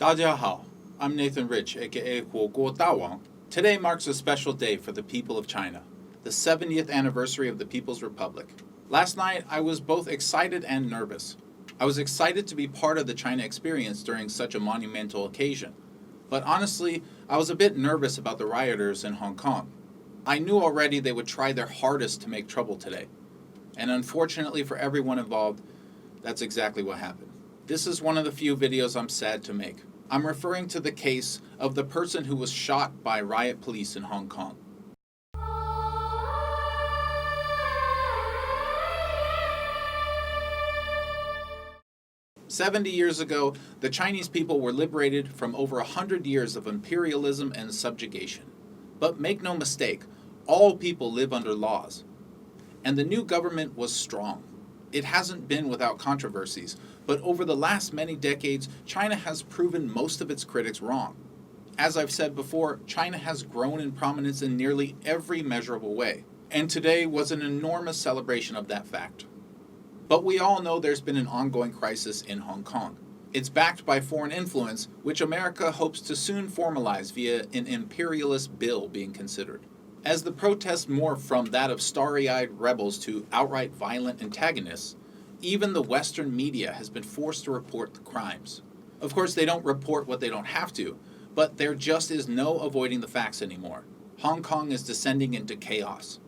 大家好, I'm Nathan Rich, aka 火锅大王. Today marks a special day for the people of China, the 70th anniversary of the People's Republic. Last night, I was both excited and nervous. I was excited to be part of the China experience during such a monumental occasion. But honestly, I was a bit nervous about the rioters in Hong Kong. I knew already they would try their hardest to make trouble today. And unfortunately for everyone involved, that's exactly what happened. This is one of the few videos I'm sad to make. I'm referring to the case of the person who was shot by riot police in Hong Kong. "70 years ago, the Chinese people were liberated from over 100 years of imperialism and subjugation. But make no mistake, all people live under laws. And the new government was strong. It hasn't been without controversies, but over the last many decades, China has proven most of its critics wrong. As I've said before, China has grown in prominence in nearly every measurable way, and today was an enormous celebration of that fact. But we all know there's been an ongoing crisis in Hong Kong. It's backed by foreign influence, which America hopes to soon formalize via an imperialist bill being considered. As the protests morph from that of starry-eyed rebels to outright violent antagonists, even the Western media has been forced to report the crimes. Of course, they don't report what they don't have to, but there just is no avoiding the facts anymore. Hong Kong is descending into chaos.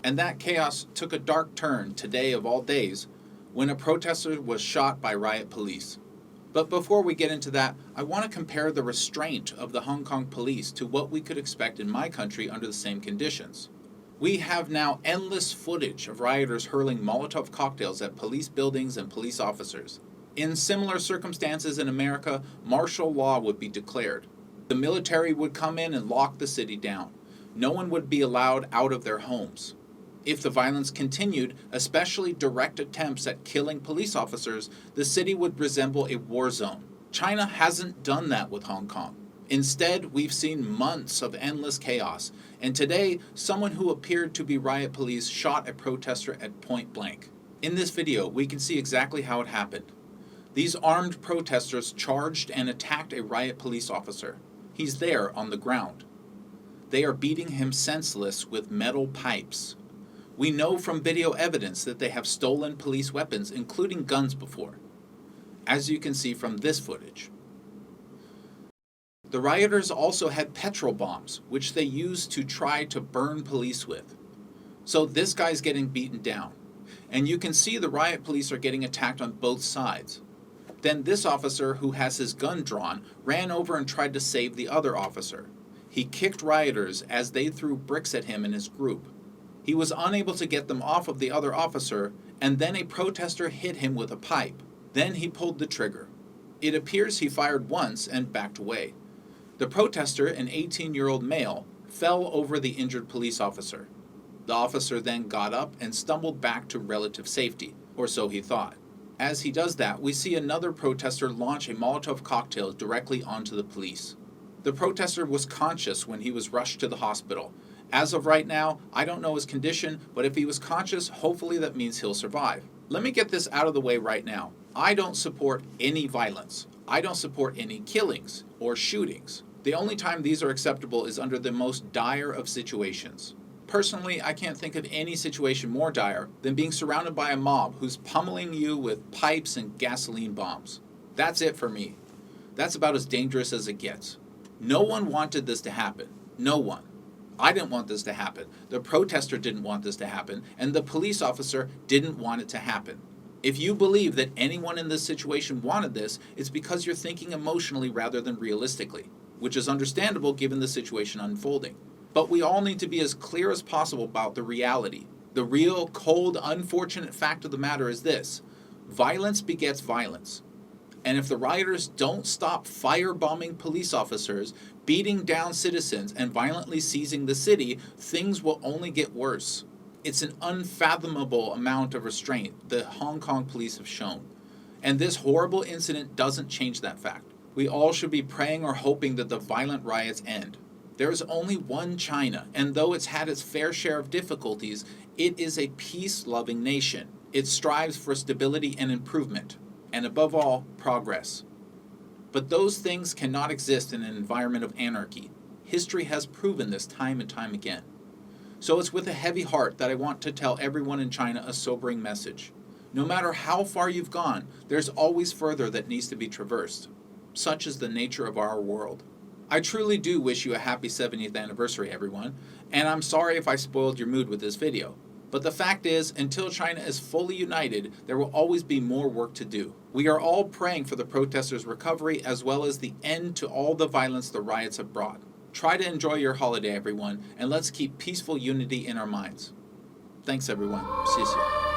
And that chaos took a dark turn today of all days, when a protester was shot by riot police. But before we get into that, I want to compare the restraint of the Hong Kong police to what we could expect in my country under the same conditions. We have now endless footage of rioters hurling Molotov cocktails at police buildings and police officers. In similar circumstances in America, martial law would be declared. The military would come in and lock the city down. No one would be allowed out of their homes. If the violence continued, especially direct attempts at killing police officers, the city would resemble a war zone. China hasn't done that with Hong Kong. Instead, we've seen months of endless chaos, and today, someone who appeared to be riot police shot a protester at point blank. In this video, we can see exactly how it happened. These armed protesters charged and attacked a riot police officer. He's there on the ground. They are beating him senseless with metal pipes. We know from video evidence that they have stolen police weapons, including guns before, as you can see from this footage. The rioters also had petrol bombs, which they used to try to burn police with. So this guy's getting beaten down, and you can see the riot police are getting attacked on both sides. Then this officer, who has his gun drawn, ran over and tried to save the other officer. He kicked rioters as they threw bricks at him and his group. He was unable to get them off of the other officer, and then a protester hit him with a pipe. Then he pulled the trigger. It appears he fired once and backed away. The protester, an 18-year-old male, fell over the injured police officer. The officer then got up and stumbled back to relative safety, or so he thought. As he does that, we see another protester launch a Molotov cocktail directly onto the police. The protester was conscious when he was rushed to the hospital. As of right now, I don't know his condition, but if he was conscious, hopefully that means he'll survive. Let me get this out of the way right now. I don't support any violence. I don't support any killings or shootings. The only time these are acceptable is under the most dire of situations. Personally, I can't think of any situation more dire than being surrounded by a mob who's pummeling you with pipes and gasoline bombs. That's it for me. That's about as dangerous as it gets. No one wanted this to happen. No one. I didn't want this to happen, the protester didn't want this to happen, and the police officer didn't want it to happen. If you believe that anyone in this situation wanted this, it's because you're thinking emotionally rather than realistically, which is understandable given the situation unfolding. But we all need to be as clear as possible about the reality. The real, cold, unfortunate fact of the matter is this: violence begets violence. And if the rioters don't stop firebombing police officers, beating down citizens, and violently seizing the city, things will only get worse. It's an unfathomable amount of restraint the Hong Kong police have shown. And this horrible incident doesn't change that fact. We all should be praying or hoping that the violent riots end. There is only one China, and though it's had its fair share of difficulties, it is a peace-loving nation. It strives for stability and improvement, and above all, progress. But those things cannot exist in an environment of anarchy. History has proven this time and time again. So it's with a heavy heart that I want to tell everyone in China a sobering message. No matter how far you've gone, there's always further that needs to be traversed. Such is the nature of our world. I truly do wish you a happy 70th anniversary, everyone, and I'm sorry if I spoiled your mood with this video. But the fact is, until China is fully united, there will always be more work to do. We are all praying for the protesters' recovery as well as the end to all the violence the riots have brought. Try to enjoy your holiday, everyone, and let's keep peaceful unity in our minds. Thanks, everyone. 谢谢.